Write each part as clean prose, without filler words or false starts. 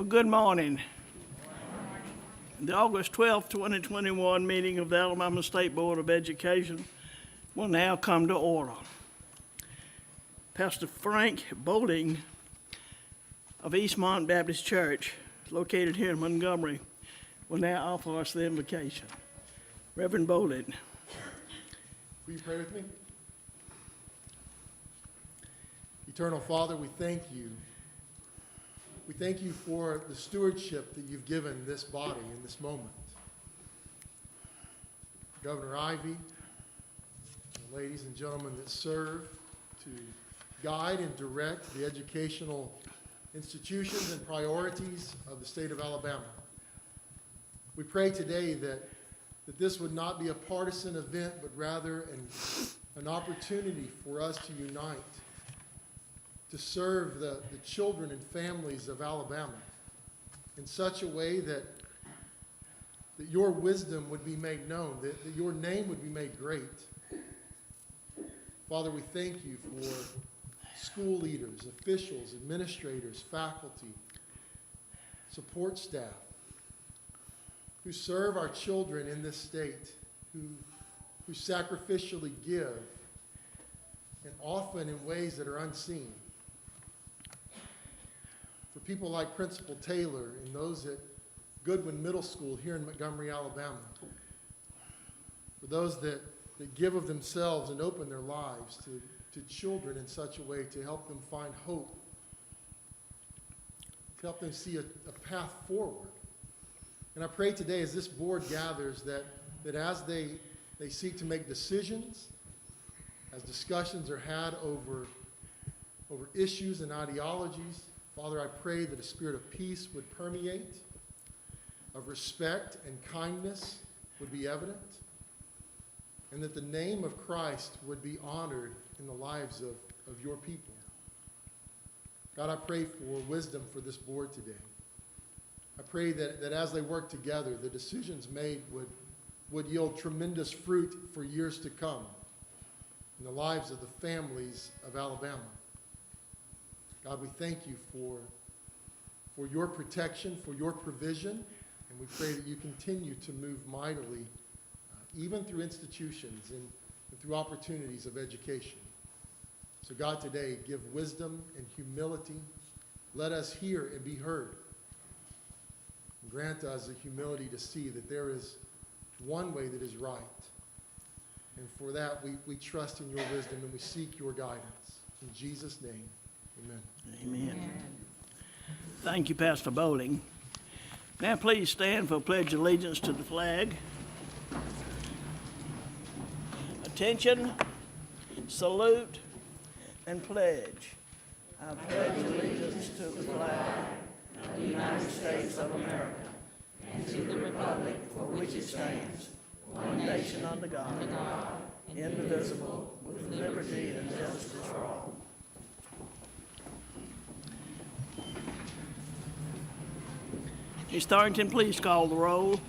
Well, good morning. The August 12th, 2021 meeting of the Alabama State Board of Education will now come to order. Pastor Frank Bowling of Eastmont Baptist Church, located here in Montgomery, will now offer us the invocation. Reverend Bowling. Will you pray with me? Eternal Father, we thank you. We thank you for the stewardship that you've given this body in this moment. Governor Ivey, the ladies and gentlemen that serve to guide and direct the educational institutions and priorities of the state of Alabama. We pray today that this would not be a partisan event, but rather an opportunity for us to unite, to serve the children and families of Alabama in such a way that your wisdom would be made known, that your name would be made great. Father, we thank you for school leaders, officials, administrators, faculty, support staff, who serve our children in this state, who sacrificially give, and often in ways that are unseen. For people like Principal Taylor and those at Goodwin Middle School here in Montgomery, Alabama. For those that give of themselves and open their lives to children in such a way to help them find hope, to help them see a path forward. And I pray today as this board gathers that as they seek to make decisions, as discussions are had over issues and ideologies, Father, I pray that a spirit of peace would permeate, of respect and kindness would be evident, and that the name of Christ would be honored in the lives of your people. God, I pray for wisdom for this board today. I pray that as they work together, the decisions made would yield tremendous fruit for years to come in the lives of the families of Alabama. God, we thank you for your protection, for your provision, and we pray that you continue to move mightily, even through institutions and through opportunities of education. So God, today, give wisdom and humility. Let us hear and be heard. And grant us the humility to see that there is one way that is right. And for that, we trust in your wisdom and we seek your guidance. In Jesus' name. Amen. Amen. Thank you, Pastor Bowling. Now please stand for pledge of allegiance to the flag. Attention, salute, and pledge. I pledge allegiance to the flag of the United States of America and to the republic for which it stands, one nation under God, indivisible, with liberty and justice for all. Ms. Thornton, please call the roll.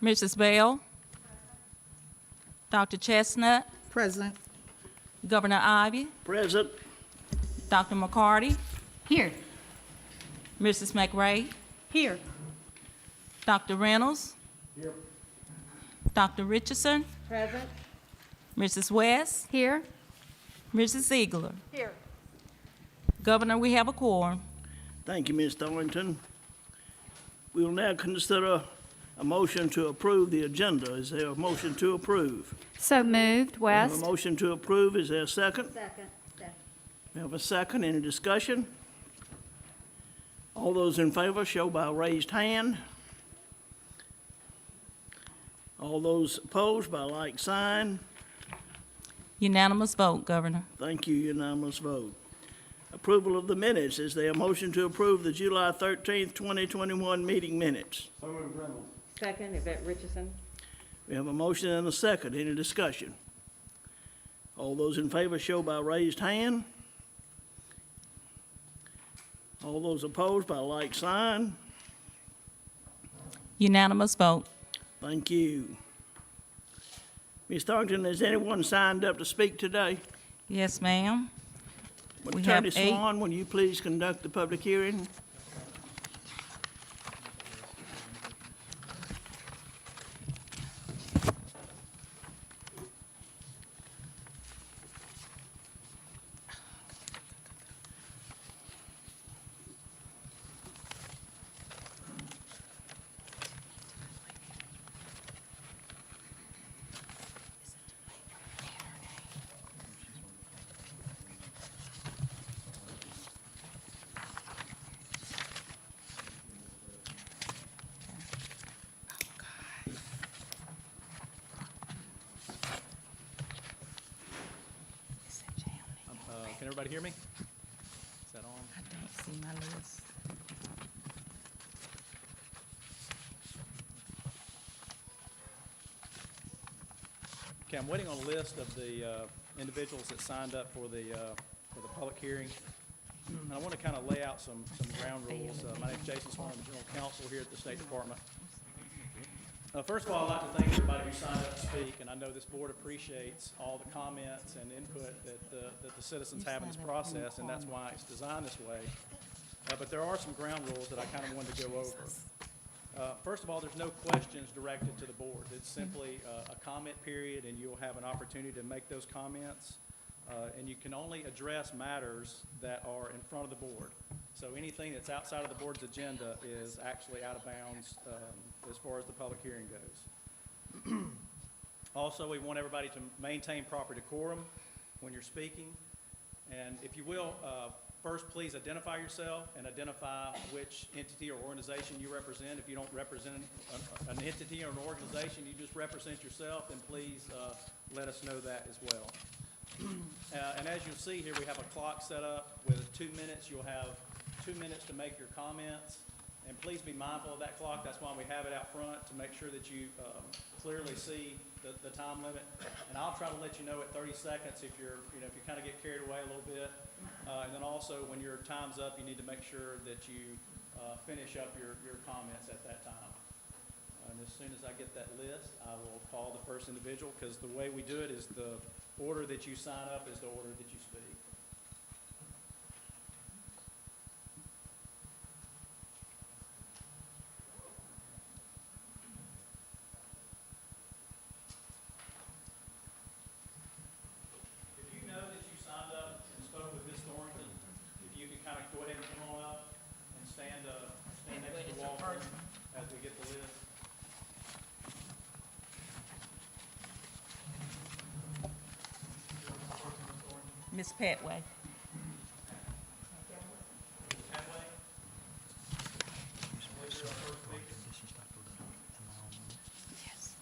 Mrs. Bell. Dr. Chestnut. Present. Governor Ivey. Present. Dr. McCarty. Here. Mrs. McRae. Here. Dr. Reynolds. Here. Dr. Richardson. Present. Mrs. West. Here. Mrs. Ziegler. Here. Governor, we have a quorum. Thank you, Ms. Thornton. We will now consider a motion to approve the agenda. Is there a motion to approve? So moved. We have West. a motion to approve. Is there a second? Second. We have a second. Any discussion? All those in favor show by raised hand. All those opposed by like sign. Unanimous vote, Governor. Thank you. Unanimous vote. Approval of the minutes. Is there a motion to approve the July 13th, 2021 meeting minutes? Second, Yvette Richardson. We have a motion and a second. Any discussion? All those in favor show by raised hand. All those opposed by like sign. Unanimous vote. Thank you. Ms. Thornton, has anyone signed up to speak today? Yes, ma'am. We have Attorney 8. Swan, will you please conduct the public hearing? Can everybody hear me? Is that on? I don't see my list. Okay, I'm waiting on a list of the individuals that signed up for the public hearing. And I want to kind of lay out some ground rules. My name's Jason Swan, I'm the General Counsel here at the State Department. First of all, I'd like to thank everybody who signed up to speak, and I know this board appreciates all the comments and input that the citizens have in this process, and that's why it's designed this way. But there are some ground rules that I kind of wanted to go over. First of all, there's no questions directed to the board. It's simply a comment period, and you'll have an opportunity to make those comments. And you can only address matters that are in front of the board. So anything that's outside of the board's agenda is actually out of bounds as far as the public hearing goes. Also, we want everybody to maintain proper decorum when you're speaking. And if you will, first please identify yourself and identify which entity or organization you represent. If you don't represent an entity or an organization, you just represent yourself, then please let us know that as well. And as you'll see here, we have a clock set up with 2 minutes. You'll have 2 minutes to make your comments. And please be mindful of that clock. That's why we have it out front, to make sure that you clearly see the time limit. And I'll try to let you know at 30 seconds if you're, if you kind of get carried away a little bit. And then also, when your time's up, you need to make sure that you finish up your comments at that time. And as soon as I get that list, I will call the first individual, because the way we do it is the order that you sign up is the order that you speak. If you know that you signed up and spoke with Ms. Thornton, if you can kind of go ahead and come on up and stand next to the wall as we get the list. Ms. Petway. Yes.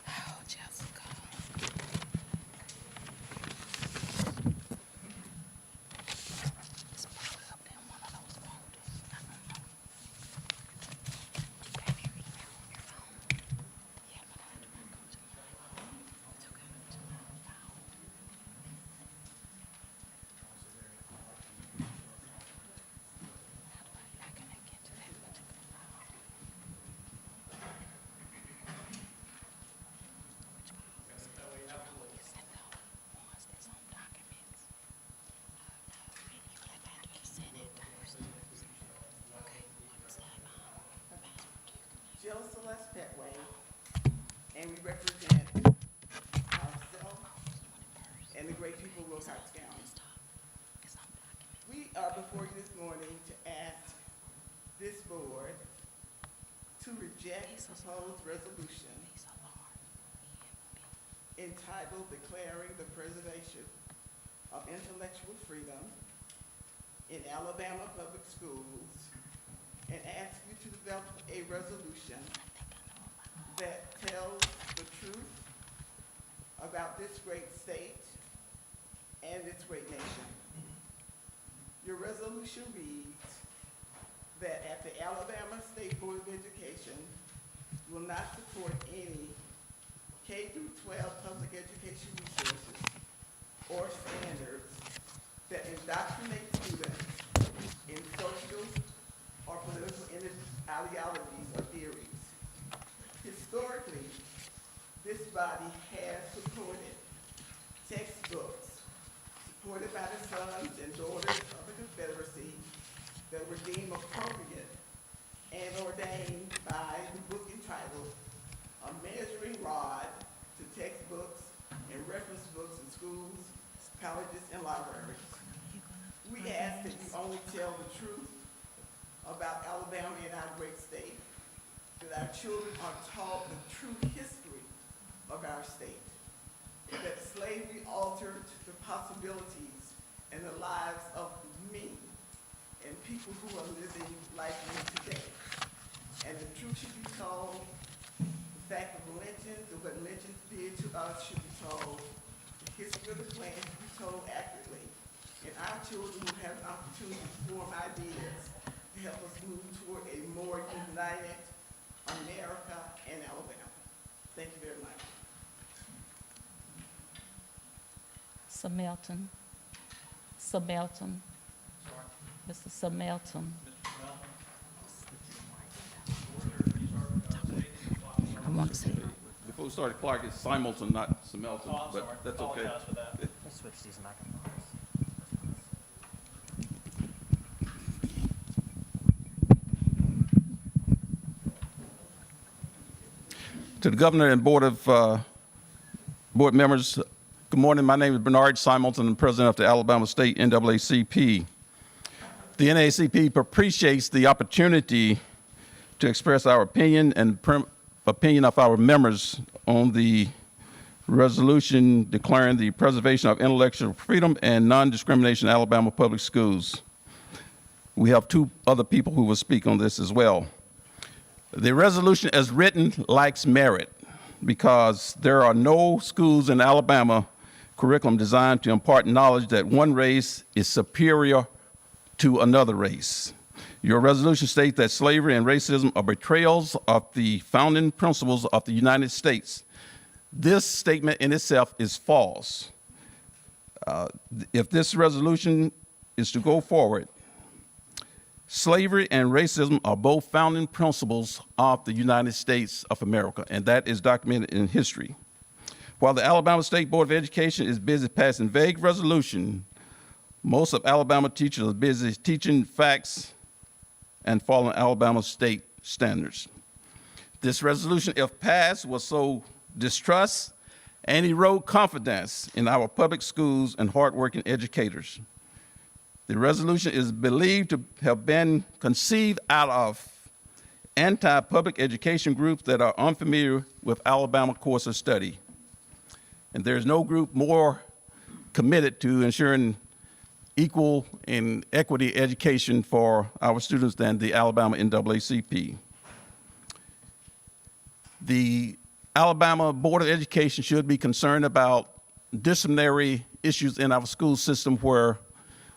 Oh, Jessica. It's probably up there in one of those folders. I don't know. You have everything on your phone. Yeah, but I had to go to my phone. To go to my phone. How can I get to that particular file? Which file is it? You sent the ones that's on documents. No, you have to send it first. Okay, what's that? Jill Celeste Petway, and we represent ourselves and the great people of Wilcox County. It's on documents. We are before you this morning to ask this board to reject the proposed resolution These are large. entitled Declaring the Preservation of Intellectual Freedom in Alabama Public Schools, and ask you to develop a resolution that tells the truth about this great state and its great nation. Your resolution reads that at the Alabama State Board of Education will not support any K through 12 public education resources or standards that indoctrinate students in social or political ideologies or theories. Historically, body has supported textbooks supported by the sons and daughters of the Confederacy that were deemed appropriate and ordained by the book entitled A Measuring Rod to Textbooks and Reference Books in Schools, Colleges, and Libraries. We ask that you only tell the truth about Alabama and our great state, that our children are taught the true history of our state, that slavery altered the possibilities and the lives of me and people who are living like me today. And the truth should be told, the fact of lynchings and what lynchings did to us should be told, the history of the Klan should be told accurately, and our children will have an opportunity to form ideas to help us move toward a more united America and Alabama. Thank you very much. Melton. Mr. Melton. I want to say. Before we started, Clark, it's Simulton, not Simelton, Oh, I'm sorry. but that's okay. Apologize for that. Let's switch these microphones. To the governor and board members, good morning. My name is Bernard Simulton. I'm president of the Alabama State NAACP. The NAACP appreciates the opportunity to express our opinion and opinion of our members on the resolution declaring the preservation of intellectual freedom and non-discrimination in Alabama public schools. We have two other people who will speak on this as well. The resolution as written lacks merit because there are no schools in Alabama curriculum designed to impart knowledge that one race is superior to another race. Your resolution states that slavery and racism are betrayals of the founding principles of the United States. This statement in itself is false. If this resolution is to go forward, slavery and racism are both founding principles of the United States of America, and that is documented in history. While the Alabama State Board of Education is busy passing vague resolutions, most of Alabama teachers are busy teaching facts and following Alabama state standards. This resolution, if passed, will sow distrust and erode confidence in our public schools and hardworking educators. The resolution is believed to have been conceived out of anti-public education groups that are unfamiliar with Alabama course of study. And there's no group more committed to ensuring equal and equity education for our students than the Alabama NAACP. The Alabama Board of Education should be concerned about disciplinary issues in our school system where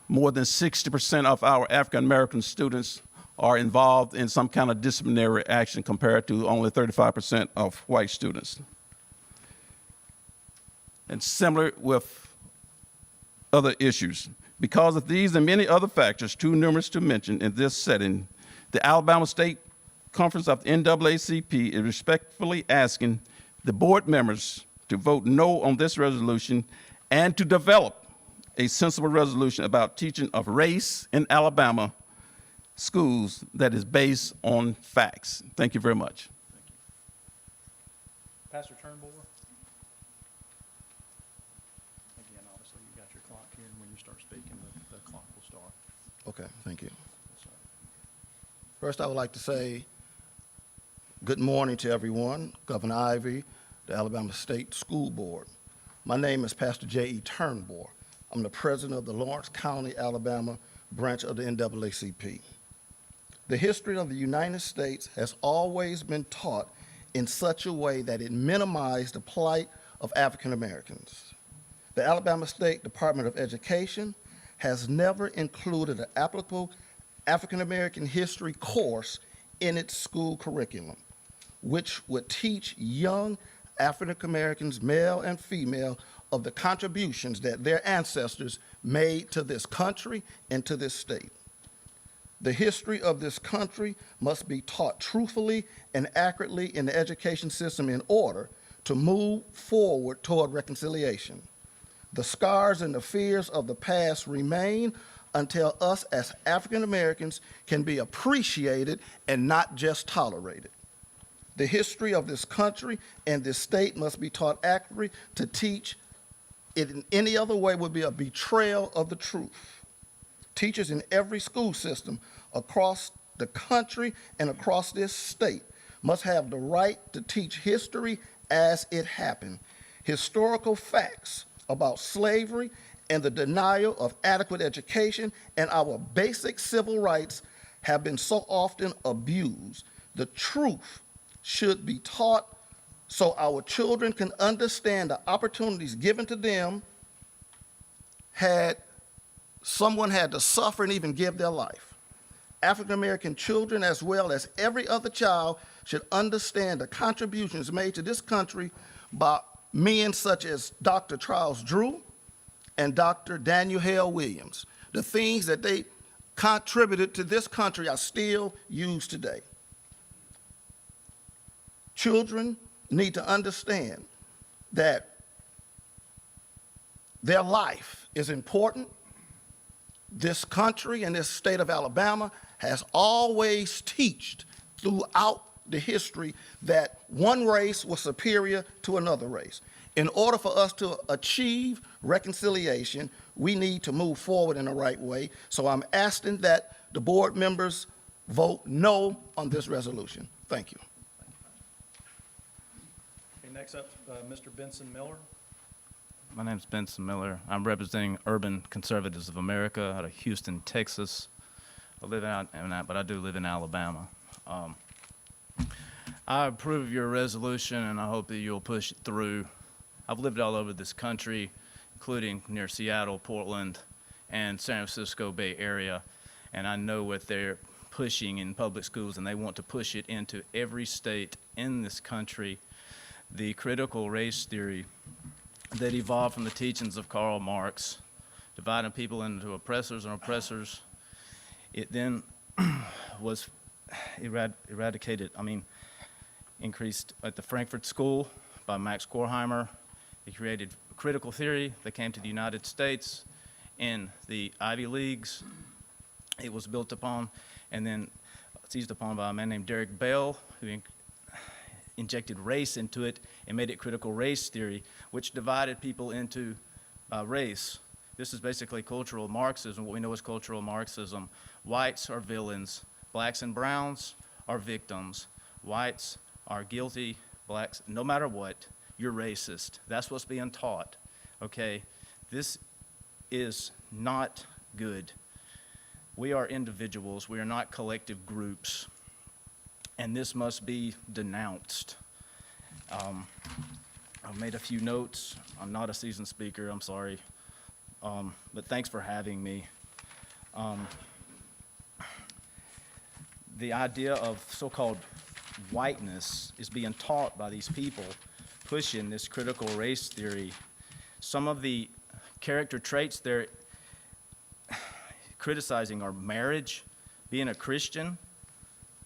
more than 60% of our African American students are involved in some kind of disciplinary action compared to only 35% of white students. And similar with other issues. Because of these and many other factors, too numerous to mention in this setting, the Alabama State Conference of the NAACP is respectfully asking the board members to vote no on this resolution and to develop a sensible resolution about teaching of race in Alabama schools that is based on facts. Thank you very much. Pastor Turnbull? Again, obviously, you got your clock here, and when you start speaking, the clock will start. Okay, thank you. First, I would like to say good morning to everyone, Governor Ivey, the Alabama State School Board. My name is Pastor J.E. Turnbull. I'm the president of the Lawrence County, Alabama branch of the NAACP. The history of the United States has always been taught in such a way that it minimized the plight of African Americans. The Alabama State Department of Education has never included an applicable African American history course in its school curriculum, which would teach young African Americans, male and female, of the contributions that their ancestors made to this country and to this state. The history of this country must be taught truthfully and accurately in the education system in order to move forward toward reconciliation. The scars and the fears of the past remain until us as African Americans can be appreciated and not just tolerated. The history of this country and this state must be taught accurately. To teach it in any other way would be a betrayal of the truth. Teachers in every school system across the country and across this state must have the right to teach history as it happened. Historical facts about slavery and the denial of adequate education and our basic civil rights have been so often abused. The truth should be taught so our children can understand the opportunities given to them had someone had to suffer and even give their life. African American children, as well as every other child, should understand the contributions made to this country by men such as Dr. Charles Drew and Dr. Daniel Hale Williams. The things that they contributed to this country are still used today. Children need to understand that their life is important. This country and this state of Alabama has always taught throughout the history that one race was superior to another race. In order for us to achieve reconciliation, we need to move forward in the right way. So I'm asking that the board members vote no on this resolution. Thank you. Okay, next up, Mr. Benson Miller. My name's Benson Miller. I'm representing Urban Conservatives of America out of Houston, Texas. I live but I do live in Alabama. I approve your resolution, and I hope that you'll push it through. I've lived all over this country, including near Seattle, Portland, and San Francisco Bay Area, and I know what they're pushing in public schools, and they want to push it into every state in this country. The critical race theory that evolved from the teachings of Karl Marx, dividing people into oppressors and oppressors, it then was increased at the Frankfurt School by Max Gorheimer. He created critical theory that came to the United States in the Ivy Leagues. It was built upon and then seized upon by a man named Derek Bell, who injected race into it and made it critical race theory, which divided people into race. This is basically cultural Marxism. What we know is cultural Marxism. Whites are villains. Blacks and browns are victims. Whites are guilty. Blacks, no matter what, you're racist. That's what's being taught, okay? This is not good. We are individuals. We are not collective groups. And this must be denounced. I've made a few notes. I'm not a seasoned speaker, I'm sorry. But thanks for having me. The idea of so-called whiteness is being taught by these people pushing this critical race theory. Some of the character traits they're criticizing are marriage, being a Christian,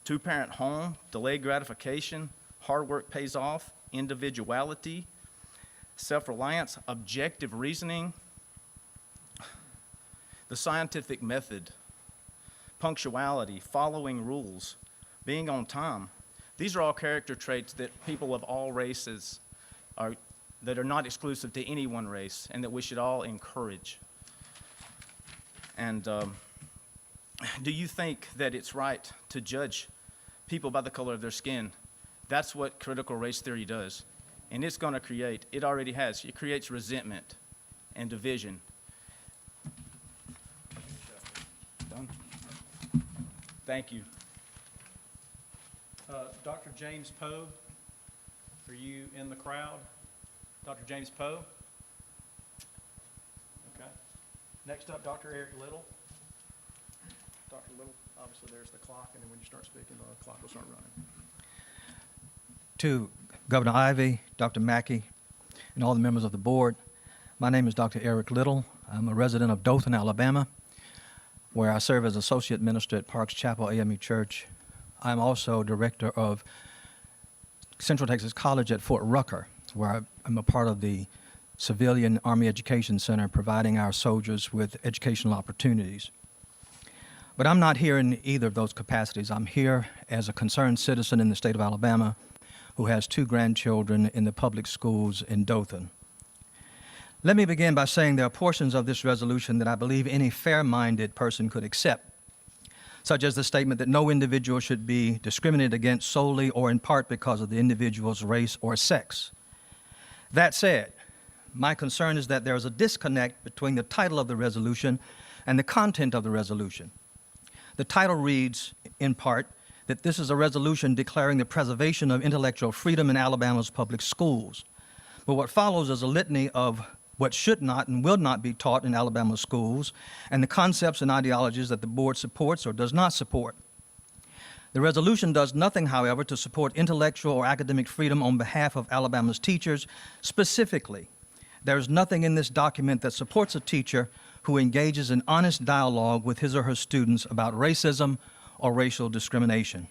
two-parent home, delayed gratification, hard work pays off, individuality, self-reliance, objective reasoning, the scientific method, punctuality, following rules, being on time. These are all character traits that people of all races that are not exclusive to any one race and that we should all encourage. And do you think that it's right to judge people by the color of their skin? That's what critical race theory does. And it's going to create, it already has, it creates resentment and division. Done? Thank you. Dr. James Poe, are you in the crowd? Dr. James Poe? Okay. Next up, Dr. Eric Little. Dr. Little, obviously there's the clock, and then when you start speaking, the clock will start running. To Governor Ivey, Dr. Mackey, and all the members of the board, my name is Dr. Eric Little. I'm a resident of Dothan, Alabama, where I serve as Associate Minister at Parks Chapel AME Church. I'm also Director of Central Texas College at Fort Rucker, where I'm a part of the Civilian Army Education Center, providing our soldiers with educational opportunities. But I'm not here in either of those capacities. I'm here as a concerned citizen in the state of Alabama who has 2 grandchildren in the public schools in Dothan. Let me begin by saying there are portions of this resolution that I believe any fair-minded person could accept, such as the statement that no individual should be discriminated against solely or in part because of the individual's race or sex. That said, my concern is that there is a disconnect between the title of the resolution and the content of the resolution. The title reads, in part, that this is a resolution declaring the preservation of intellectual freedom in Alabama's public schools. But what follows is a litany of what should not and will not be taught in Alabama schools, and the concepts and ideologies that the board supports or does not support. The resolution does nothing, however, to support intellectual or academic freedom on behalf of Alabama's teachers. Specifically, there is nothing in this document that supports a teacher who engages in honest dialogue with his or her students about racism or racial discrimination.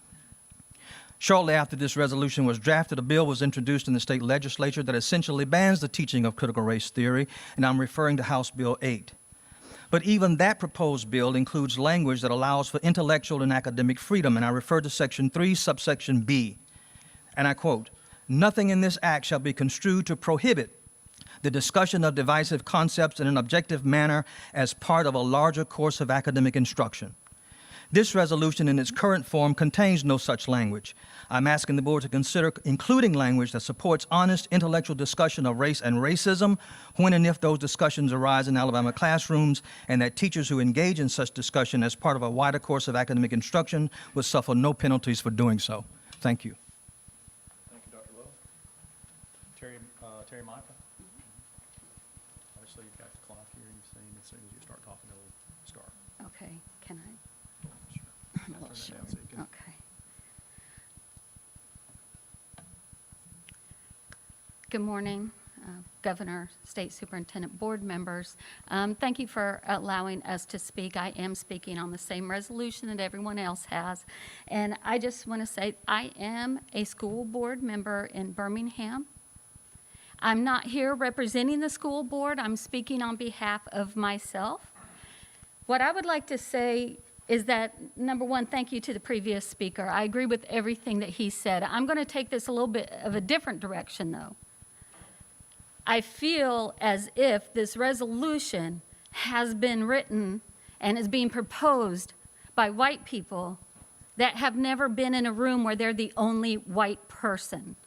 Shortly after this resolution was drafted, a bill was introduced in the state legislature that essentially bans the teaching of critical race theory, and I'm referring to House Bill 8. But even that proposed bill includes language that allows for intellectual and academic freedom, and I refer to Section 3, subsection B. And I quote, "Nothing in this act shall be construed to prohibit the discussion of divisive concepts in an objective manner as part of a larger course of academic instruction." This resolution in its current form contains no such language. I'm asking the board to consider including language that supports honest intellectual discussion of race and racism when and if those discussions arise in Alabama classrooms, and that teachers who engage in such discussion as part of a wider course of academic instruction will suffer no penalties for doing so. Thank you. Thank you, Dr. Lowe. Terry Micah? Obviously, you've got the clock here, and you've seen as soon as you start talking, it'll start. Okay, can I? Sure. I'm a little Turn that short. down so you can- Okay. Good morning, Governor, State Superintendent, board members. Thank you for allowing us to speak. I am speaking on the same resolution that everyone else has. And I just want to say, I am a school board member in Birmingham. I'm not here representing the school board. I'm speaking on behalf of myself. What I would like to say is that, number one, thank you to the previous speaker. I agree with everything that he said. I'm going to take this a little bit of a different direction, though. I feel as if this resolution has been written and is being proposed by white people that have never been in a room where they're the only white person.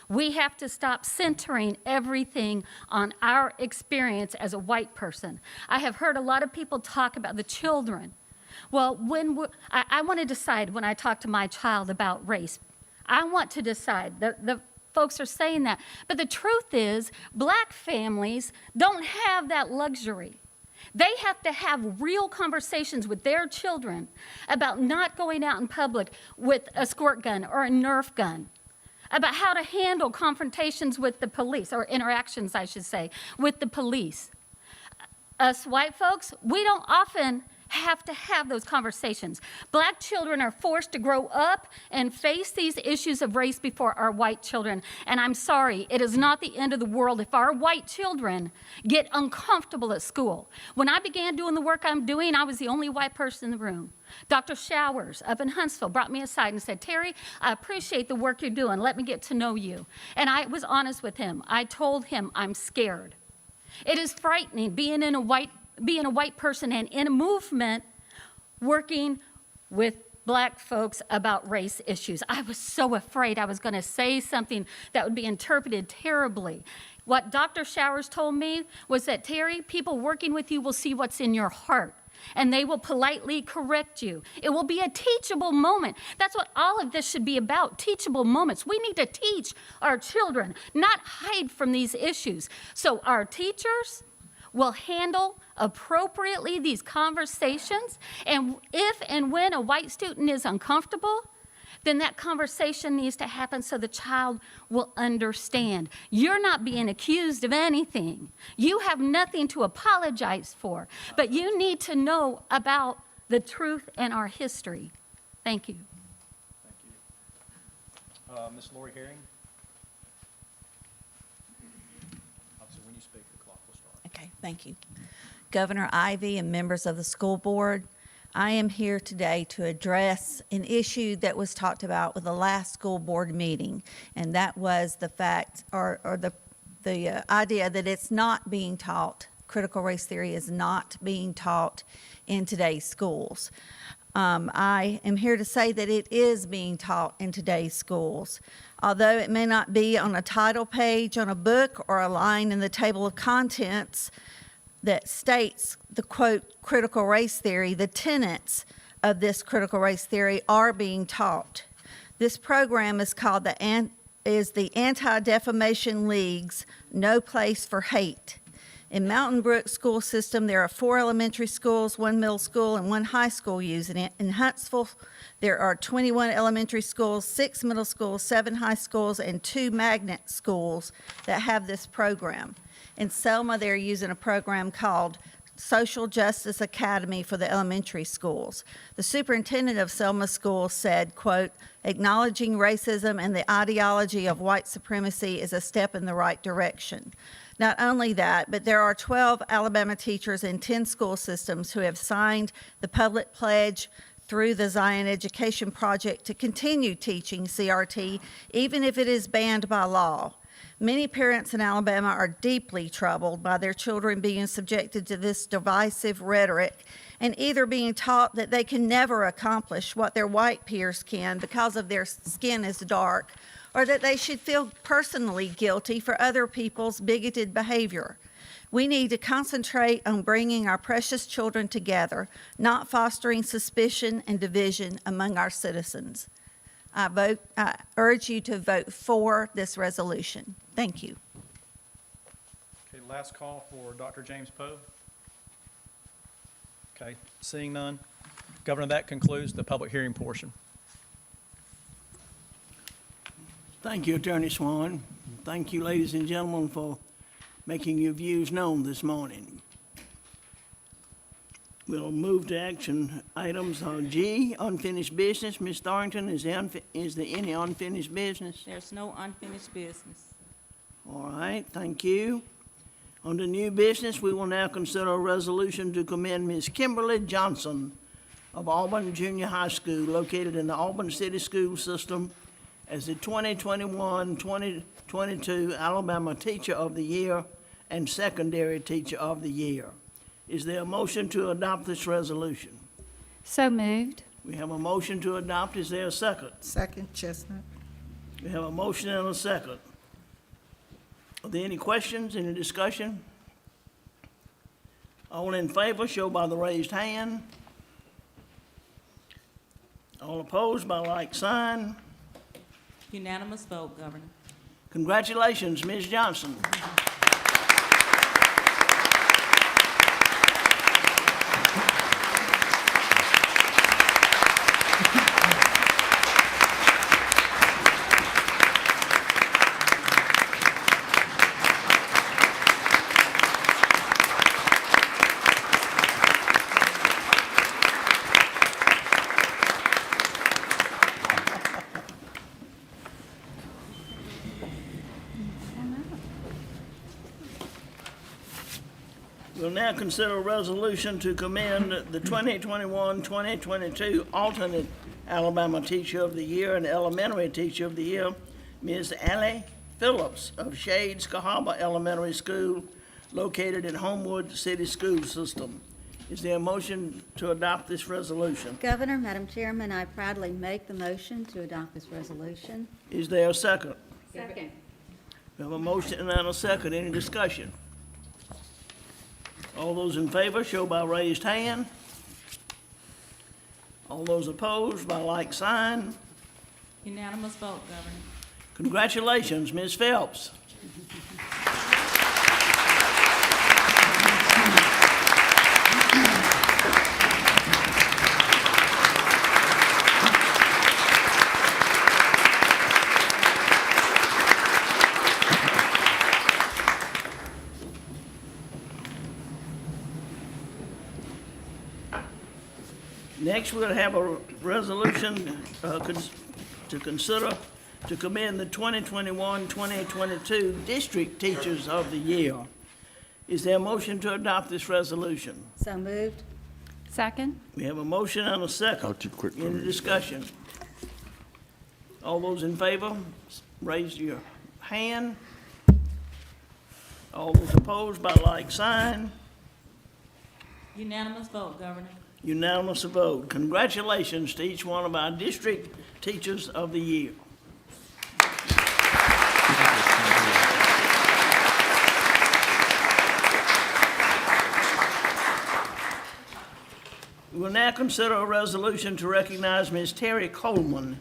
We have to stop centering everything on our experience as a white person. I have heard a lot of people talk about the children. Well, I want to decide when I talk to my child about race. I want to decide. The folks are saying that. But the truth is, black families don't have that luxury. They have to have real conversations with their children about not going out in public with a squirt gun or a Nerf gun, about how to handle confrontations with the police, or interactions, I should say, with the police. Us white folks, we don't often have to have those conversations. Black children are forced to grow up and face these issues of race before our white children. And I'm sorry, it is not the end of the world if our white children get uncomfortable at school. When I began doing the work I'm doing, I was the only white person in the room. Dr. Showers up in Huntsville brought me aside and said, "Terry, I appreciate the work you're doing. Let me get to know you." And I was honest with him. I told him I'm scared. It is frightening being a white person and in a movement working with black folks about race issues. I was so afraid I was going to say something that would be interpreted terribly. What Dr. Showers told me was that, "Terry, people working with you will see what's in your heart, and they will politely correct you. It will be a teachable moment." That's what all of this should be about, teachable moments. We need to teach our children, not hide from these issues. So our teachers will handle appropriately these conversations, and if and when a white student is uncomfortable, then that conversation needs to happen so the child will understand. You're not being accused of anything. You have nothing to apologize for, but you need to know about the truth and our history. Thank you. Thank you. Ms. Lori Herring? speak, the clock will start. Okay, thank you. Governor Ivey and members of the school board, I am here today to address an issue that was talked about with the last school board meeting, and that was the fact, or the idea that it's not being taught, critical race theory is not being taught in today's schools. I am here to say that it is being taught in today's schools. Although it may not be on a title page on a book or a line in the table of contents that states the quote critical race theory, the tenets of this critical race theory are being taught. This program is called the Anti-Defamation League's No Place for Hate. In Mountain Brook School System, there are 4 elementary schools, 1 middle school, and 1 high school using it. In Huntsville, there are 21 elementary schools, 6 middle schools, 7 high schools, and 2 magnet schools that have this program. In Selma, they're using a program called Social Justice Academy for the elementary schools. The superintendent of Selma School said, quote, acknowledging racism and the ideology of white supremacy is a step in the right direction. Not only that, but there are 12 Alabama teachers in 10 school systems who have signed the public pledge through the Zion Education Project to continue teaching CRT, even if it is banned by law. Many parents in Alabama are deeply troubled by their children being subjected to this divisive rhetoric and either being taught that they can never accomplish what their white peers can because of their skin is dark, or that they should feel personally guilty for other people's bigoted behavior. We need to concentrate on bringing our precious children together, not fostering suspicion and division among our citizens. I urge you to vote for this resolution. Thank you. Okay, last call for Dr. James Poe. Okay, seeing none. Governor, that concludes the public hearing portion. Thank you, Attorney Swan. Thank you, ladies and gentlemen, for making your views known this morning. We'll move to action items. G, unfinished business. Ms. Thornton, is there any unfinished business? There's no unfinished business. All right, thank you. Under new business, we will now consider a resolution to commend Ms. Kimberly Johnson of Auburn Junior High School, located in the Auburn City School System, as the 2021-2022 Alabama Teacher of the Year and Secondary Teacher of the Year. Is there a motion to adopt this resolution? So moved. We have a motion to adopt. Is there a second? Second, Chestnut. We have a motion and a second. Are there any questions, any discussion? All in favor, show by the raised hand. All opposed by like sign. Unanimous vote, Governor. Congratulations, Ms. Johnson. We'll now consider a resolution to commend the 2021-2022 alternate Alabama Teacher of the Year and Elementary Teacher of the Year, Ms. Allie Phillips of Shades Cahaba Elementary School, located in Homewood City School System. Is there a motion to adopt this resolution? Governor, Madam Chairman, I proudly make the motion to adopt this resolution. Is there a second? Second. We have a motion and a second. Any discussion? All those in favor show by raised hand. All those opposed by like sign. Unanimous vote, Governor. Congratulations, Ms. Phelps. Next, we'll have a resolution to consider to commend the 2021-2022 District Teachers of the Year. Is there a motion to adopt this resolution? So moved. Second? We have a motion and a second. Oh, too quick for Any me. discussion? All those in favor, raise your hand. All those opposed by like sign. Unanimous vote, Governor. Unanimous vote. Congratulations to each one of our district teachers of the year. We will now consider a resolution to recognize Ms. Terry Coleman,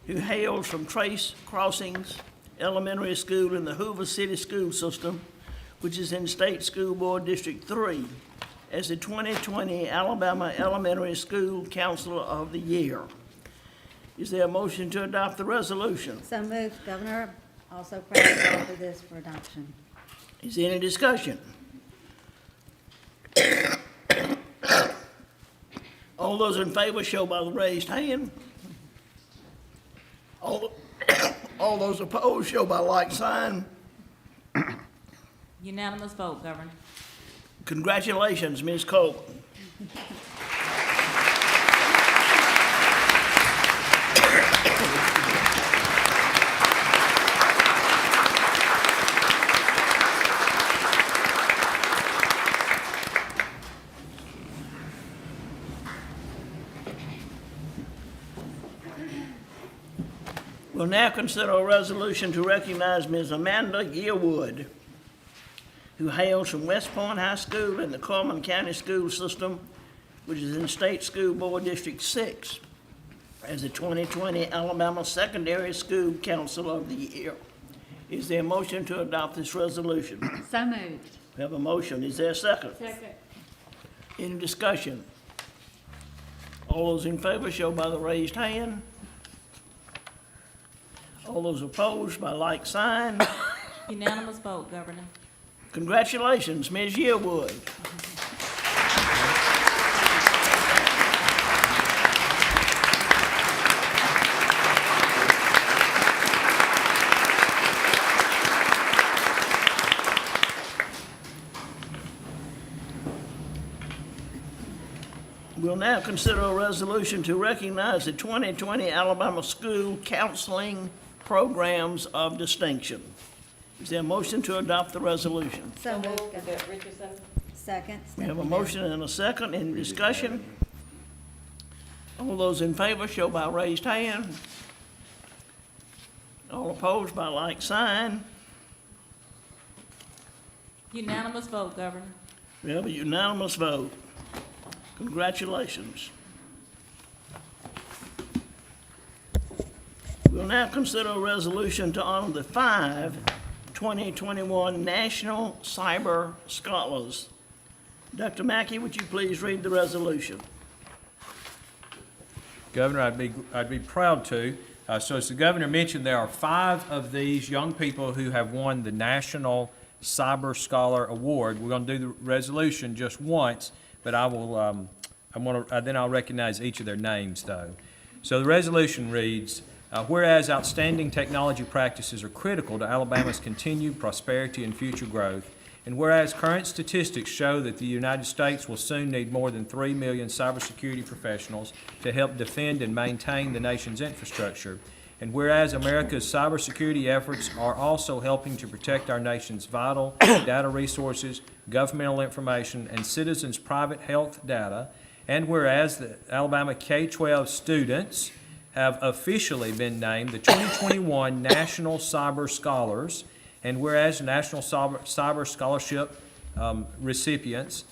who hails from Trace Crossings Elementary School in the Hoover City School System, which is in State School Board District 3, as the 2020 Alabama Elementary School Counselor of the Year. Is there a motion to adopt the resolution? So moved, Governor. Also proud to offer this for adoption. Is there any discussion? All those in favor show by the raised hand. All those opposed show by like sign. Unanimous vote, Governor. Congratulations, Ms. Coleman. We'll now consider a resolution to recognize Ms. Amanda Yearwood, who hails from West Point High School in the Coleman County School System, which is in State School Board District 6, as the 2020 Alabama Secondary School Counselor of the Year. Is there a motion to adopt this resolution? So moved. We have a motion. Is there a second? Second. Any discussion? All those in favor show by the raised hand. All those opposed by like sign. Unanimous vote, Governor. Congratulations, Ms. Yearwood. We'll now consider a resolution to recognize the 2020 Alabama School Counseling Programs of Distinction. Is there a motion to adopt the resolution? So moved. Second. We have a motion and a second. Any discussion? All those in favor show by raised hand. All opposed by like sign. Unanimous vote, Governor. We have a unanimous vote. Congratulations. We'll now consider a resolution to honor the 2021 National Cyber Scholars. Dr. Mackey, would you please read the resolution? Governor, I'd be proud to. So as the governor mentioned, there are 5 of these young people who have won the National Cyber Scholar Award. We're going to do the resolution just once, but then I'll recognize each of their names, though. So the resolution reads, whereas outstanding technology practices are critical to Alabama's continued prosperity and future growth, and whereas current statistics show that the United States will soon need more than 3 million cybersecurity professionals to help defend and maintain the nation's infrastructure, and whereas America's cybersecurity efforts are also helping to protect our nation's vital data resources, governmental information, and citizens' private health data, and whereas the Alabama K-12 students have officially been named the 2021 National Cyber Scholars, and whereas National Cyber Scholarship recipients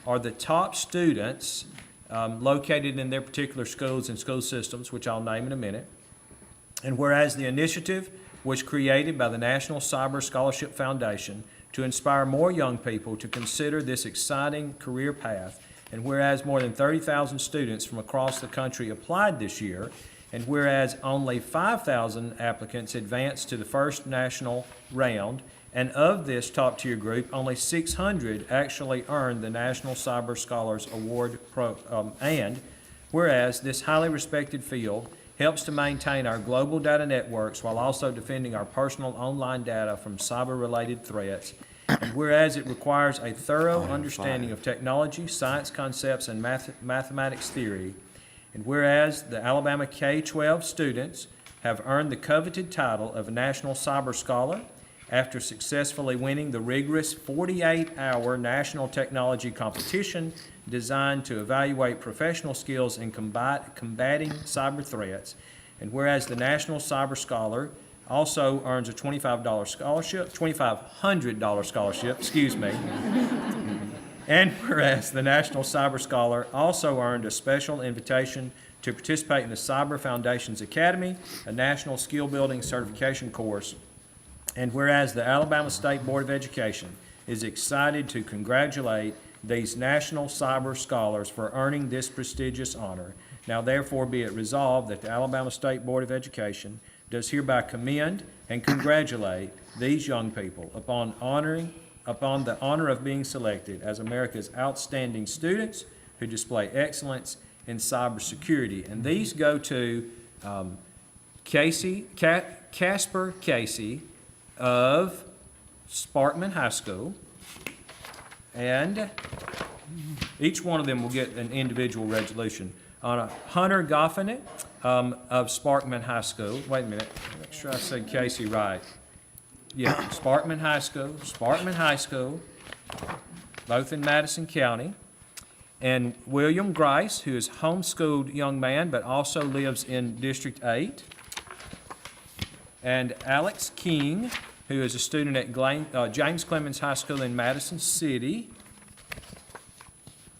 are the top students located in their particular schools and school systems, which I'll name in a minute, and whereas the initiative was created by the National Cyber Scholarship Foundation to inspire more young people to consider this exciting career path, and whereas more than 30,000 students from across the country applied this year, and whereas only 5,000 applicants advanced to the first national round, and of this top-tier group, only 600 actually earned the National Cyber Scholars Award, and whereas this highly respected field helps to maintain our global data networks while also defending our personal online data from cyber-related threats, Whereas it requires a thorough understanding of technology, science concepts, and mathematics theory. And whereas the Alabama K-12 students have earned the coveted title of a National Cyber Scholar after successfully winning the rigorous 48-hour national technology competition designed to evaluate professional skills in combating cyber threats. And whereas the National Cyber Scholar also earns a $2,500 scholarship, excuse me. And whereas the National Cyber Scholar also earned a special invitation to participate in the Cyber Foundations Academy, a national skill-building certification course. And whereas the Alabama State Board of Education is excited to congratulate these National Cyber Scholars for earning this prestigious honor, now therefore be it resolved that the Alabama State Board of Education does hereby commend and congratulate these young people upon the honor of being selected as America's outstanding students who display excellence in cybersecurity. And these go to Casper Casey of Sparkman High School, and each one of them will get an individual resolution. Hunter Goffin of Sparkman High School. Wait a minute, make sure I said Casey right. Yeah, Sparkman High School, both in Madison County. And William Grice, who is a homeschooled young man but also lives in District 8. And Alex King, who is a student at James Clemens High School in Madison City.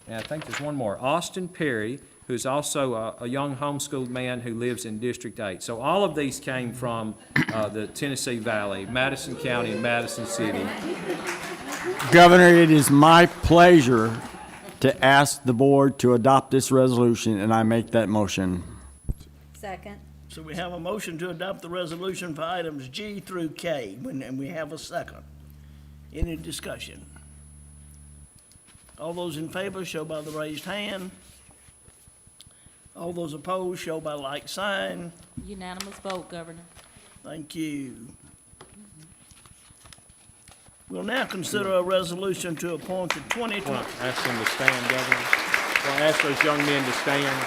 And I think there's one more, Austin Perry, who's also a young homeschooled man who lives in District 8. So all of these came from the Tennessee Valley, Madison County, and Madison City. Governor, it is my pleasure to ask the board to adopt this resolution, and I make that motion. Second. So we have a motion to adopt the resolution for items G through K, and we have a second. Any discussion? All those in favor show by the raised hand. All those opposed show by like sign. Unanimous vote, Governor. Thank you. We'll now consider a resolution to appoint the 2020. Ask them to stand, Governor. Well, ask those young men to stand.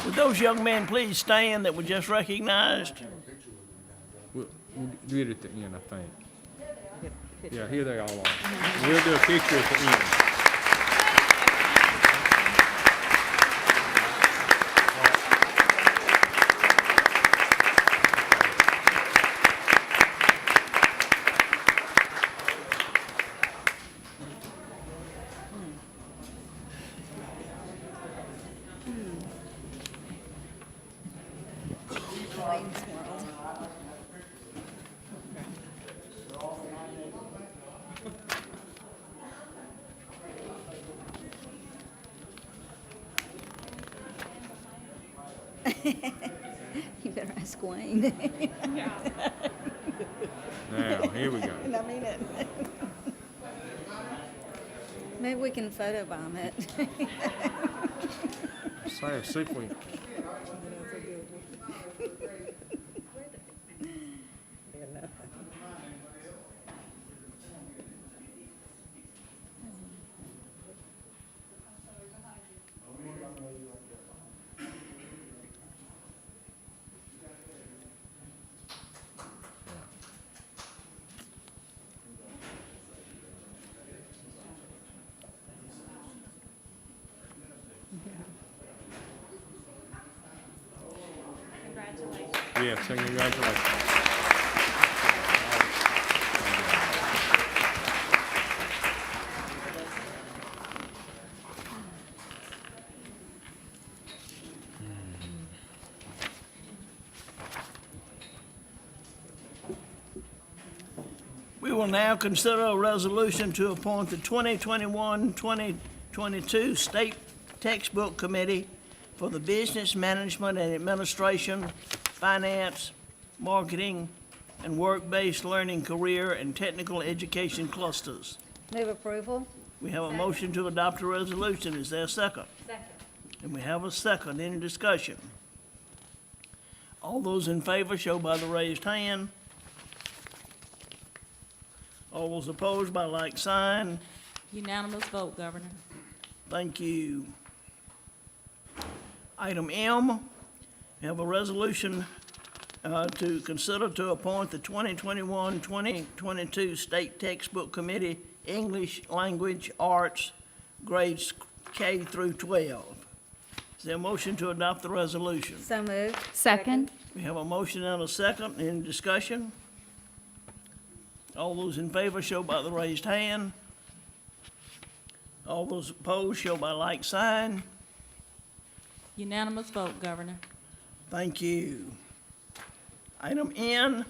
Would those young men please stand that were just recognized? We'll do it at the end, I think. Yeah, here they all are. We'll do a picture at the end. You better ask Wayne. Now, here we go. I mean it. Maybe we can photobomb it. So, see if we... Yeah, so congratulations. We will now consider a resolution to appoint the 2021-2022 State Textbook Committee for the Business Management and Administration, Finance, Marketing, and Work-Based Learning Career and Technical Education Clusters. Move approval. We have a motion to adopt a resolution. Is there a second? Second. And we have a second. Any discussion? All those in favor show by the raised hand. All those opposed by like sign. Unanimous vote, Governor. Thank you. Item M, we have a resolution to consider to appoint the 2021-2022 State Textbook Committee, English Language Arts, grades K through 12. Is there a motion to adopt the resolution? So moved. Second. We have a motion and a second. Any discussion? All those in favor show by the raised hand. All those opposed show by like sign. Unanimous vote, Governor. Thank you. Item N,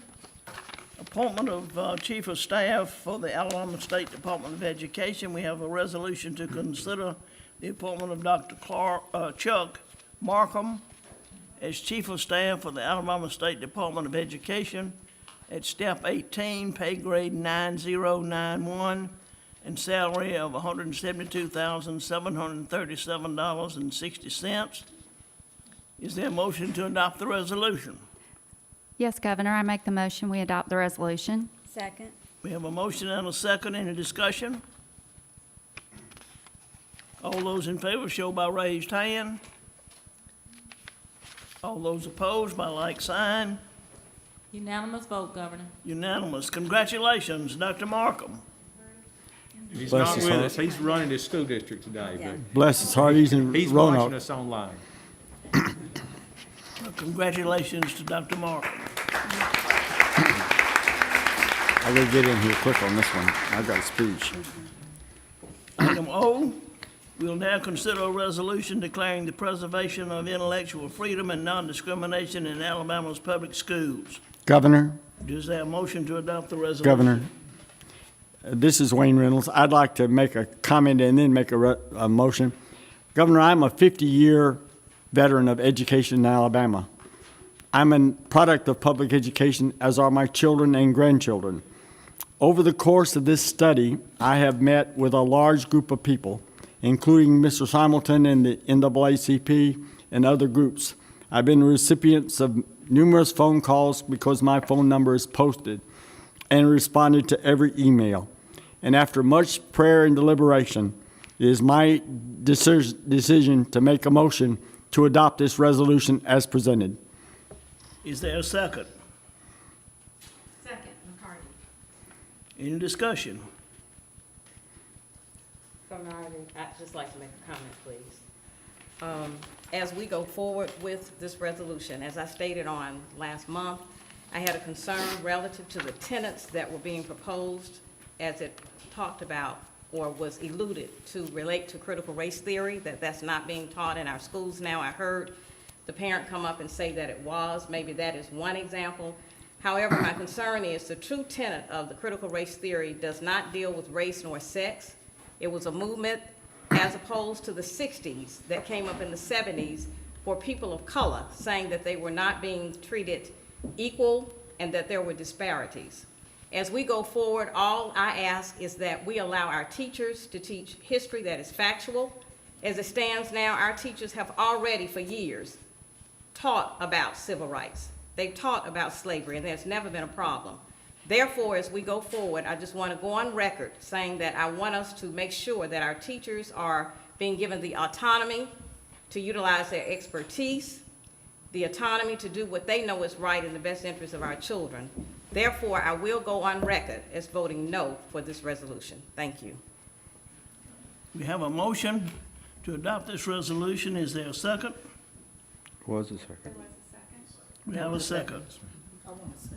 appointment of Chief of Staff for the Alabama State Department of Education. We have a resolution to consider the appointment of Dr. Chuck Markham as Chief of Staff for the Alabama State Department of Education at Step 18, pay grade 9091, and salary of $172,737.60. Is there a motion to adopt the resolution? Yes, Governor, I make the motion, we adopt the resolution. Second. We have a motion and a second. Any discussion? All those in favor show by raised hand. All those opposed by like sign. Unanimous vote, Governor. Unanimous. Congratulations, Dr. Markham. He's Bless not his with heart. us. He's running his school district today, Yeah. Bless his heart, he's in but he's watching Roanoke. us online. Congratulations to Dr. Markham. I gotta get in here quick on this one. I got a speech. Item O, we'll now consider a resolution declaring the preservation of intellectual freedom and non-discrimination in Alabama's public schools. Governor, Is there a motion to adopt the resolution? Governor, this is Wayne Reynolds. I'd like to make a comment and then make a motion. Governor, I'm a 50-year veteran of education in Alabama. I'm a product of public education, as are my children and grandchildren. Over the course of this study, I have met with a large group of people, including Mr. Simonton and the NAACP and other groups. I've been recipients of numerous phone calls because my phone number is posted, and responded to every email. And after much prayer and deliberation, it is my decision to make a motion to adopt this resolution as presented. Is there a second? Second, McCarty. Any discussion? Governor Ivey, I'd just like to make a comment, please. As we go forward with this resolution, as I stated on last month, I had a concern relative to the tenets that were being proposed as it talked about or was alluded to relate to critical race theory, that's not being taught in our schools now. I heard the parent come up and say that it was. Maybe that is one example. However, my concern is the true tenet of the critical race theory does not deal with race nor sex. It was a movement as opposed to the 60s that came up in the 70s for people of color, saying that they were not being treated equal and that there were disparities. As we go forward, all I ask is that we allow our teachers to teach history that is factual. As it stands now, our teachers have already for years taught about civil rights. They've taught about slavery, and there's never been a problem. Therefore, as we go forward, I just want to go on record saying that I want us to make sure that our teachers are being given the autonomy to utilize their expertise, the autonomy to do what they know is right in the best interest of our children. Therefore, I will go on record as voting no for this resolution. Thank you. We have a motion to adopt this resolution. Is there a second? Was a second. We have a second. I want to say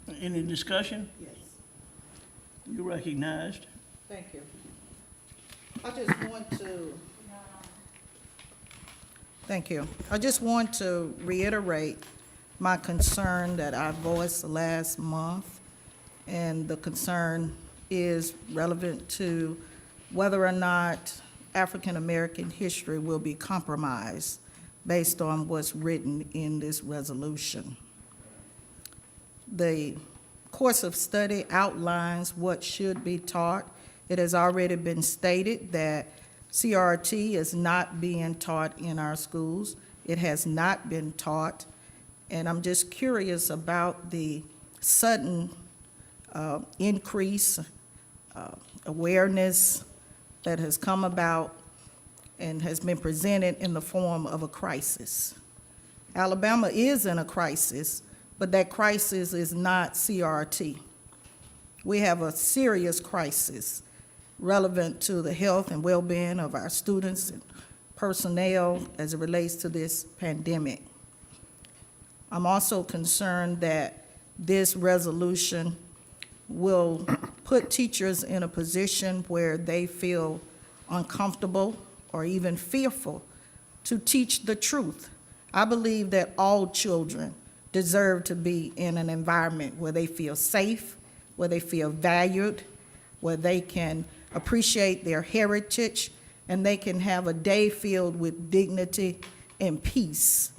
something. Any discussion? Yes. You recognized. Thank you. I just want to reiterate my concern that I voiced last month, and the concern is relevant to whether or not African-American history will be compromised based on what's written in this resolution. The course of study outlines what should be taught. It has already been stated that CRT is not being taught in our schools. It has not been taught, and I'm just curious about the sudden increase awareness that has come about and has been presented in the form of a crisis. Alabama is in a crisis, but that crisis is not CRT. We have a serious crisis relevant to the health and well-being of our students and personnel as it relates to this pandemic. I'm also concerned that this resolution will put teachers in a position where they feel uncomfortable or even fearful to teach the truth. I believe that all children deserve to be in an environment where they feel safe, where they feel valued, where they can appreciate their heritage, and they can have a day filled with dignity and peace.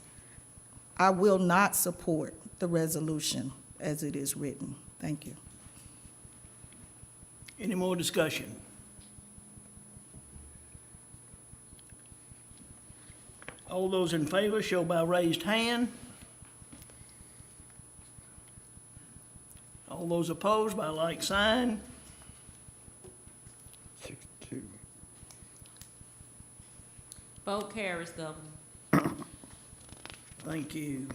I will not support the resolution as it is written. Thank you. Any more discussion? All those in favor show by raised hand. All those opposed by like sign. 6-2. Vote carries, Governor. Thank you.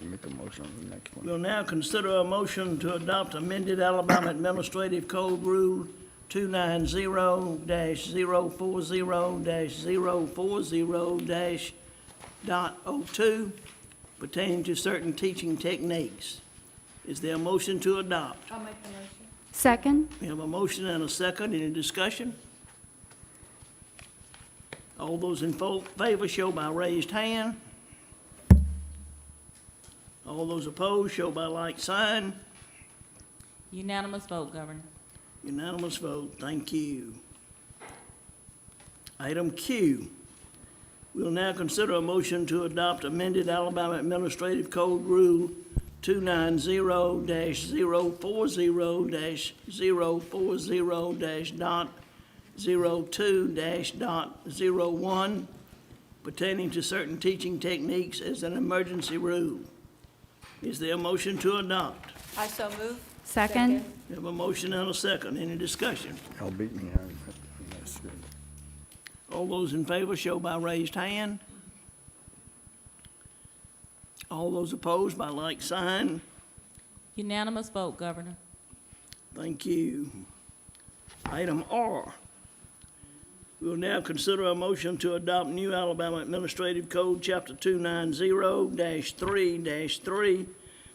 Make a motion on the next one. We'll now consider a motion to adopt amended Alabama Administrative Code Rule 290-040-040-.02 pertaining to certain teaching techniques. Is there a motion to adopt? I'll make the motion. Second? We have a motion and a second. Any discussion? All those in favor show by raised hand. All those opposed show by like sign. Unanimous vote, Governor. Unanimous vote. Thank you. Item Q. We'll now consider a motion to adopt amended Alabama Administrative Code Rule 290-040-040-.02-.01 pertaining to certain teaching techniques as an emergency rule. Is there a motion to adopt? I so move. Second? We have a motion and a second. Any discussion? Y'all beat me. That's good. All those in favor show by raised hand. All those opposed by like sign. Unanimous vote, Governor. Thank you. Item R. We'll now consider a motion to adopt new Alabama Administrative Code, Chapter 290-3-3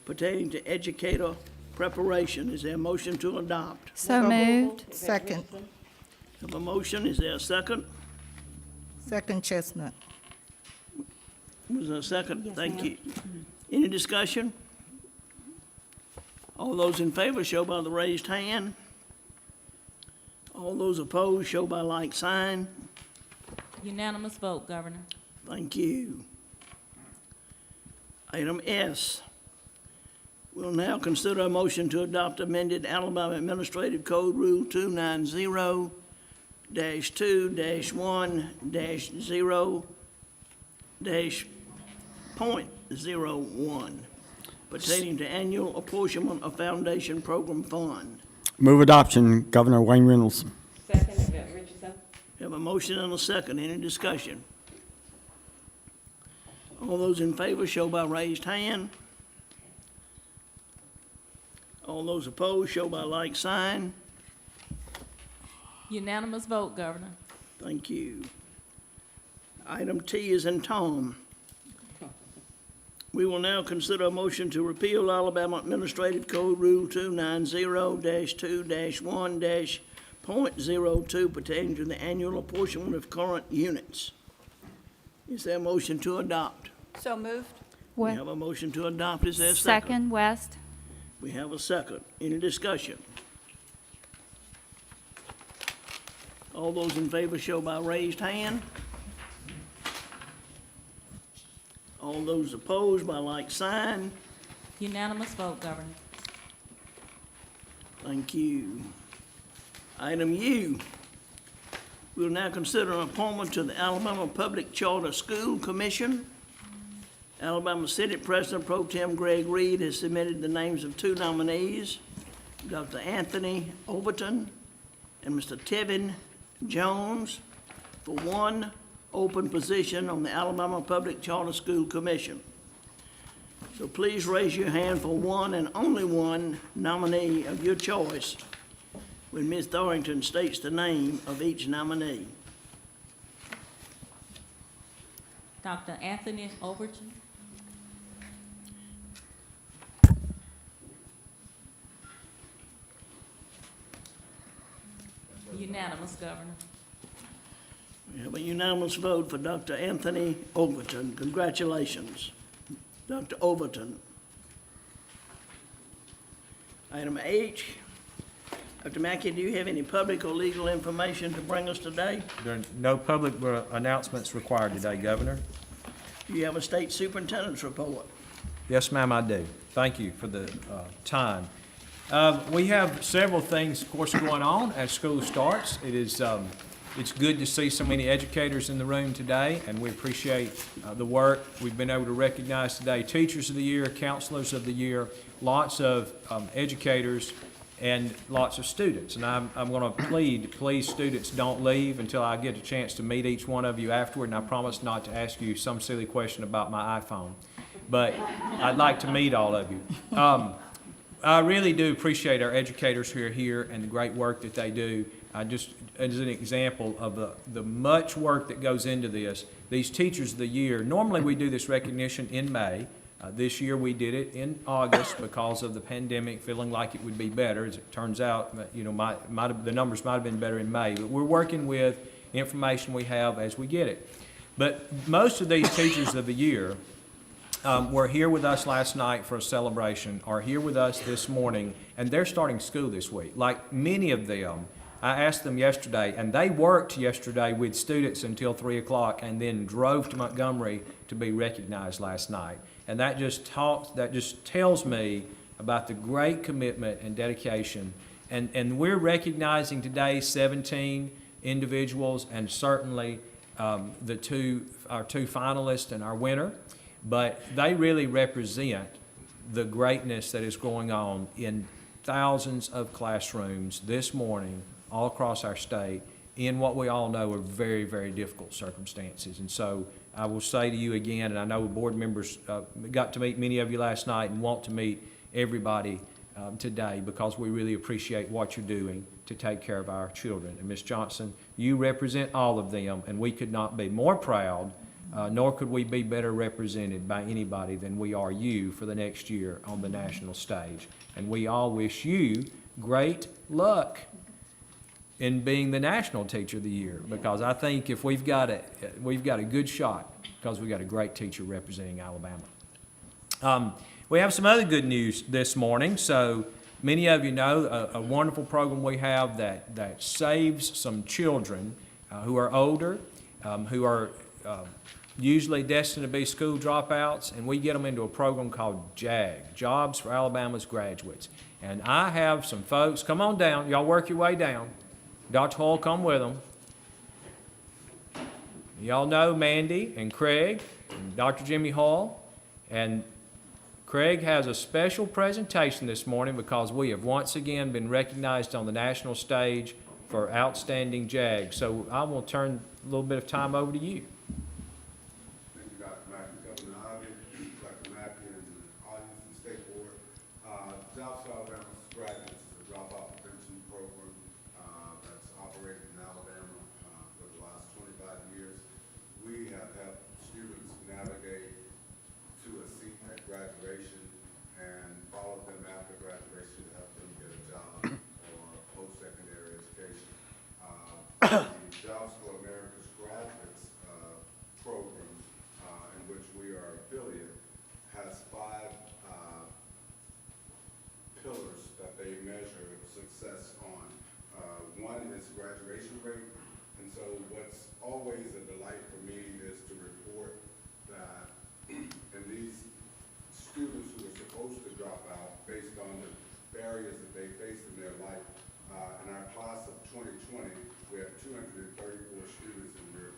pertaining to educator preparation. Is there a motion to adopt? So moved. Second. Have a motion. Is there a second? Second, Chestnut. Was there a second? Yes, Thank ma'am. you. Any discussion? All those in favor show by the raised hand. All those opposed show by like sign. Unanimous vote, Governor. Thank you. Item S. We'll now consider a motion to adopt amended Alabama Administrative Code Rule 290-2-1-0-.01 pertaining to annual apportionment of foundation program fund. Move adoption, Governor Wayne Reynolds. Second, Yvette Richardson. Have a motion and a second. Any discussion? All those in favor show by raised hand. All those opposed show by like sign. Unanimous vote, Governor. Thank you. Item T is in Tom. We will now consider a motion to repeal Alabama Administrative Code Rule 290-2-1-.02 pertaining to the annual apportionment of current units. Is there a motion to adopt? So moved. We We- have a motion to adopt. Is there a second? Second, West? We have a second. Any discussion? All those in favor show by raised hand. All those opposed by like sign. Unanimous vote, Governor. Thank you. Item U. We'll now consider an appointment to the Alabama Public Charter School Commission. Alabama Senate President Pro Tem Greg Reed has submitted the names of two nominees. Dr. Anthony Overton and Mr. Tevin Jones for one open position on the Alabama Public Charter School Commission. So please raise your hand for one and only one nominee of your choice when Ms. Thornton states the name of each nominee. Dr. Anthony Overton. Unanimous, Governor. We have a unanimous vote for Dr. Anthony Overton. Congratulations, Dr. Overton. Item H. Dr. Mackey, do you have any public or legal information to bring us today? There are no public announcements required today, Governor. Do you have a state superintendent's report? Yes, ma'am, I do. Thank you for the time. We have several things, of course, going on as school starts. It's good to see so many educators in the room today, and we appreciate the work. We've been able to recognize today Teachers of the Year, Counselors of the Year, lots of educators, and lots of students. And I'm going to please, students, don't leave until I get a chance to meet each one of you afterward, and I promise not to ask you some silly question about my iPhone. But I'd like to meet all of you. I really do appreciate our educators who are here and the great work that they do. Just as an example of the much work that goes into this, these Teachers of the Year, normally we do this recognition in May. This year we did it in August because of the pandemic, feeling like it would be better. As it turns out, you know, the numbers might have been better in May, but we're working with information we have as we get it. But most of these Teachers of the Year were here with us last night for a celebration, are here with us this morning, and they're starting school this week. Like many of them, I asked them yesterday, and they worked yesterday with students until 3 o'clock and then drove to Montgomery to be recognized last night. And that just tells me about the great commitment and dedication. And we're recognizing today 17 individuals and certainly our two finalists and our winner. But they really represent the greatness that is going on in thousands of classrooms this morning all across our state in what we all know are very, very difficult circumstances. And so I will say to you again, and I know board members got to meet many of you last night and want to meet everybody today because we really appreciate what you're doing to take care of our children. And Ms. Johnson, you represent all of them, and we could not be more proud, nor could we be better represented by anybody than we are you for the next year on the national stage. And we all wish you great luck in being the National Teacher of the Year, because I think if we've got a good shot because we've got a great teacher representing Alabama. We have some other good news this morning. So many of you know a wonderful program we have that saves some children who are older, who are usually destined to be school dropouts, and we get them into a program called JAG, Jobs for Alabama's Graduates. And I have some folks, come on down, y'all work your way down. Dr. Hall, come with them. Y'all know Mandy and Craig and Dr. Jimmy Hall. And Craig has a special presentation this morning because we have once again been recognized on the national stage for outstanding JAG. So I will turn a little bit of time over to you. Thank you, Dr. Mackey, Governor Ivey, Dr. Mackey, and the audience and State Board. Jobs for Alabama's Graduates is a dropout prevention program that's operated in Alabama for the last 25 years. We have helped students navigate to a seat at graduation and follow them after graduation to help them get a job or post-secondary education. The Jobs for America's Graduates program, in which we are affiliate, has 5 pillars that they measure success on. One is graduation rate, and so what's always a delight for me is to report that in these students who are supposed to drop out based on the barriers that they face in their life, in our class of 2020, we have 234 students, and we're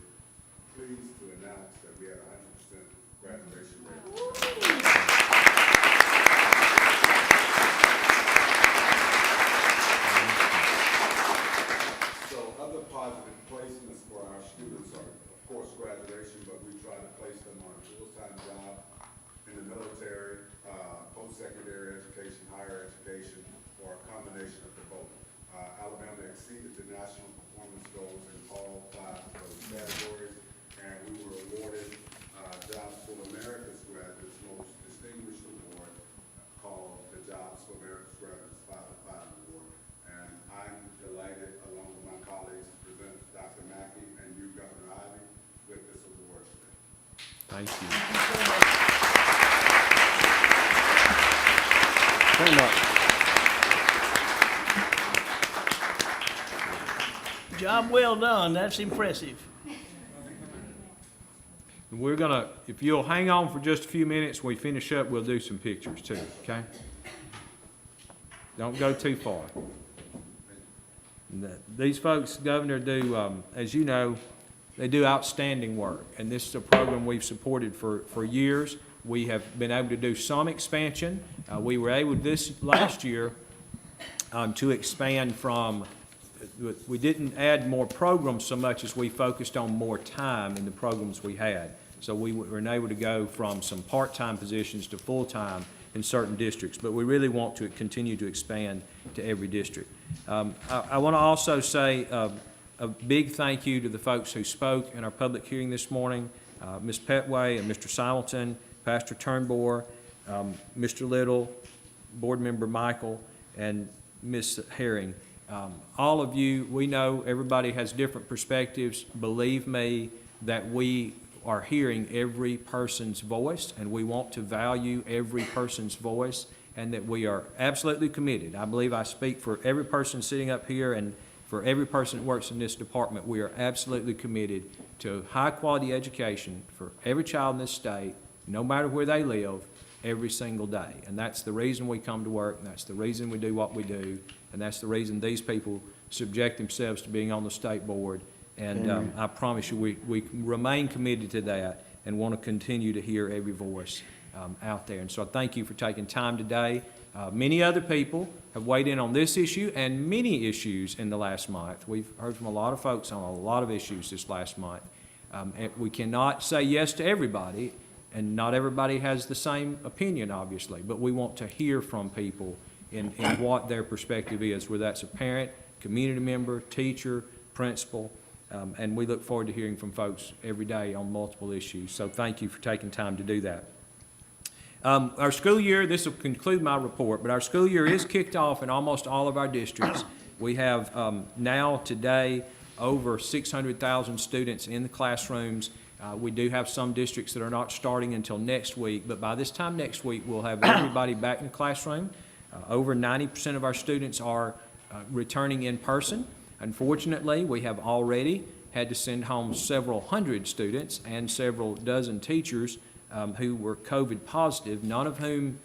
pleased to announce that we had 100% graduation rate. national performance goals in all 5 of those categories. And we were awarded Jobs for America's Graduates Most Distinguished Award called the Jobs for America's Graduates 5 of 5 Award. And I'm delighted, along with my colleagues, to present Dr. Mackey and you, Governor Ivey, with this award today. Thank you. Very much. Job well done. That's impressive. We're gonna, if you'll hang on for just a few minutes, when we finish up, we'll do some pictures too, okay? Don't go too far. These folks, Governor, do, as you know, they do outstanding work. And this is a program we've supported for years. We have been able to do some expansion. We were able this last year to expand from, we didn't add more programs so much as we focused on more time in the programs we had. So we were able to go from some part-time positions to full-time in certain districts, but we really want to continue to expand to every district. I want to also say a big thank you to the folks who spoke in our public hearing this morning, Ms. Petway and Mr. Simonton, Pastor Turnboer, Mr. Little, Board Member Michael, and Ms. Herring. All of you, we know everybody has different perspectives. Believe me that we are hearing every person's voice, and we want to value every person's voice, and that we are absolutely committed. I believe I speak for every person sitting up here and for every person that works in this department. We are absolutely committed to high-quality education for every child in this state, no matter where they live, every single day. And that's the reason we come to work, and that's the reason we do what we do, and that's the reason these people subject themselves to being on the state board. And I promise you, we remain committed to that and want to continue to hear every voice out there. And so I thank you for taking time today. Many other people have weighed in on this issue and many issues in the last month. We've heard from a lot of folks on a lot of issues this last month. And we cannot say yes to everybody, and not everybody has the same opinion, obviously, but we want to hear from people in what their perspective is, whether that's a parent, community member, teacher, principal, and we look forward to hearing from folks every day on multiple issues. So thank you for taking time to do that. Our school year, this will conclude my report, but our school year is kicked off in almost all of our districts. We have now today over 600,000 students in the classrooms. We do have some districts that are not starting until next week, but by this time next week, we'll have everybody back in the classroom. Over 90% of our students are returning in person. Unfortunately, we have already had to send home several hundred students and several dozen teachers who were COVID positive, none of whom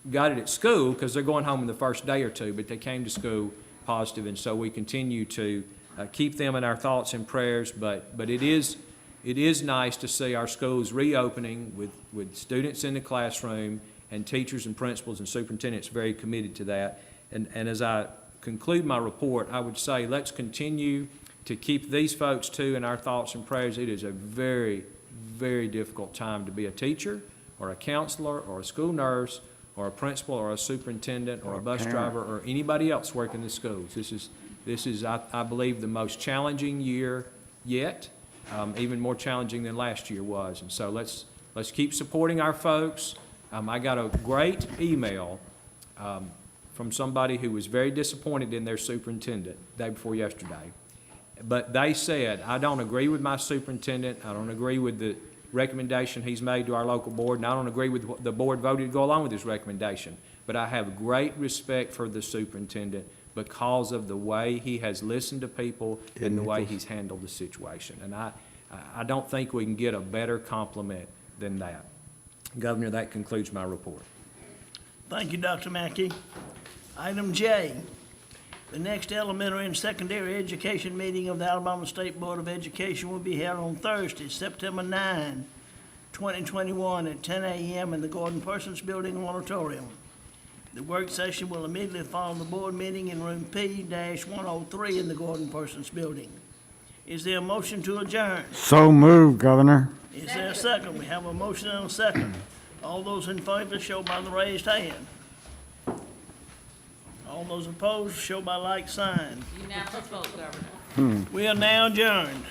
got it at school because they're going home in the first day or two, but they came to school positive, and so we continue to keep them in our thoughts and prayers, but it is nice to see our schools reopening with students in the classroom and teachers and principals and superintendents very committed to that. And as I conclude my report, I would say let's continue to keep these folks too in our thoughts and prayers. It is a very, very difficult time to be a teacher or a counselor or a school nurse or a principal or a superintendent or a bus driver or anybody else working in the schools. This is I believe, the most challenging year yet, even more challenging than last year was. And so let's keep supporting our folks. I got a great email from somebody who was very disappointed in their superintendent the day before yesterday. But they said, I don't agree with my superintendent, I don't agree with the recommendation he's made to our local board, and I don't agree with what the board voted to go along with his recommendation. But I have great respect for the superintendent because of the way he has listened to people and the way he's handled the situation. And I don't think we can get a better compliment than that. Governor, that concludes my report. Thank you, Dr. Mackey. Item J, the next elementary and secondary education meeting of the Alabama State Board of Education will be held on Thursday, September 9, 2021 at 10 a.m. in the Gordon Parsons Building Auditorium. The work session will immediately follow the board meeting in room P-103 in the Gordon Parsons Building. Is there a motion to adjourn? So moved, Governor. Is there a second? We have a motion and a second. All those in favor show by the raised hand. All those opposed, show by like sign. Unanimous vote, Governor. We are now adjourned.